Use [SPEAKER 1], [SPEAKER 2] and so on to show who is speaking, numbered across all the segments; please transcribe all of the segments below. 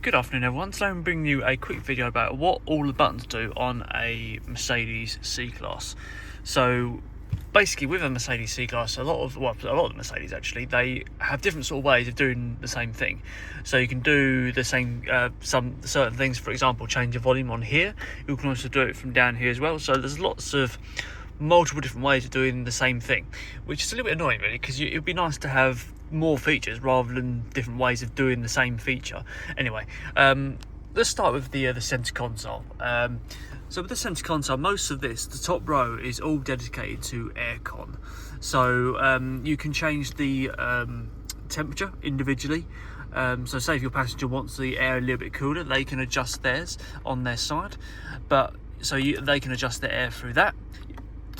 [SPEAKER 1] Good afternoon everyone, today I'm bringing you a quick video about what all the buttons do on a Mercedes C Class. So basically with a Mercedes C Class, a lot of the Mercedes actually, they have different sort of ways of doing the same thing. So you can do the same, some certain things, for example, change the volume on here. You can also do it from down here as well. So there's lots of multiple different ways of doing the same thing, which is a little bit annoying really, because it would be nice to have more features rather than different ways of doing the same feature. Anyway, let's start with the center console. So with the center console, most of this, the top row is all dedicated to aircon. So you can change the temperature individually. So say if your passenger wants the air a little bit cooler, they can adjust theirs on their side, but they can adjust the air through that.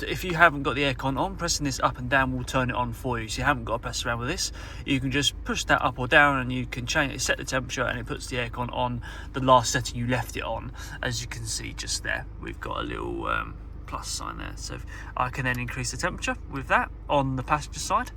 [SPEAKER 1] If you haven't got the aircon on, pressing this up and down will turn it on for you, so you haven't got to press around with this. You can just push that up or down and you can change it, set the temperature, and it puts the aircon on the last setting you left it on. As you can see just there, we've got a little plus sign there, so I can then increase the temperature with that on the passenger side.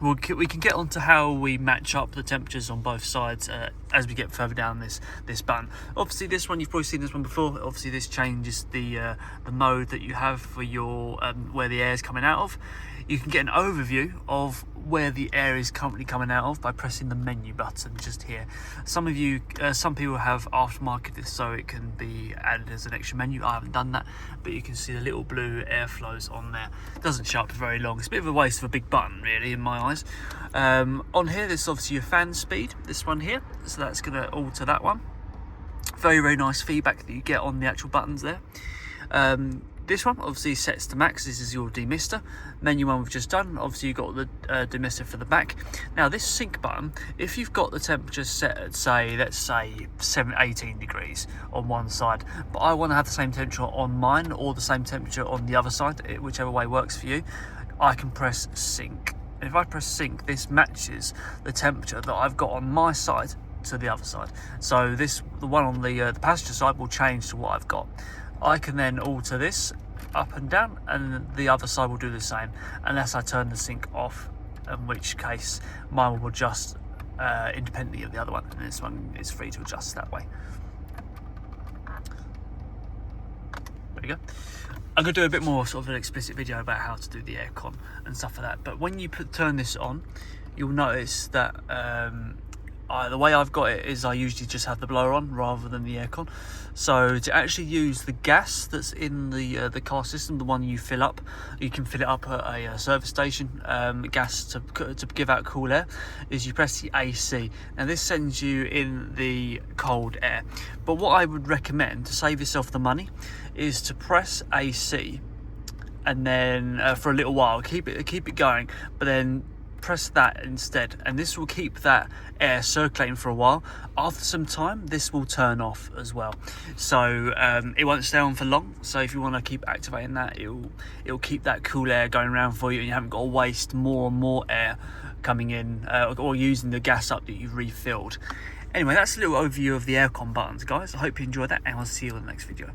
[SPEAKER 1] We can get on to how we match up the temperatures on both sides as we get further down this button. Obviously this one, you've probably seen this one before. Obviously this changes the mode that you have for your where the air is coming out of. You can get an overview of where the air is currently coming out of by pressing the menu button just here. Some people have aftermarketed this so it can be added as an extra menu. I haven't done that, but you can see the little blue airflows on there. It doesn't show up for very long. It's a bit of a waste of a big button really in my eyes. On here, this is obviously your fan speed, this one here, so that's going to alter that one. Very, very nice feedback that you get on the actual buttons there. This one obviously sets to max. This is your demister. Menu one we've just done, obviously you've got the demister for the back. Now this sync button, if you've got the temperature set at let's say 18 degrees on one side, but I want to have the same temperature on mine or the same temperature on the other side, whichever way works for you, I can press sync. And if I press sync, this matches the temperature that I've got on my side to the other side. So the one on the passenger side will change to what I've got. I can then alter this up and down, and the other side will do the same, unless I turn the sync off, in which case mine will adjust independently of the other one, and this one is free to adjust that way. There you go. I'm going to do a bit more sort of an explicit video about how to do the aircon and stuff like that, but when you turn this on, you'll notice that the way I've got it is I usually just have the blower on rather than the aircon. So to actually use the gas that's in the car system, the one you fill up, you can fill it up at a service station, gas to give out cool air, is you press the AC. Now this sends you in the cold air, but what I would recommend to save yourself the money is to press AC and then for a little while keep it going, but then press that instead, and this will keep that air circulating for a while. After some time this will turn off as well, so it won't stay on for long. So if you want to keep activating that, it'll keep that cool air going around for you, and you haven't got to waste more and more air coming in or using the gas up that you've refilled. Anyway, that's a little overview of the aircon buttons, guys. I hope you enjoyed that, and I'll see you in the next video.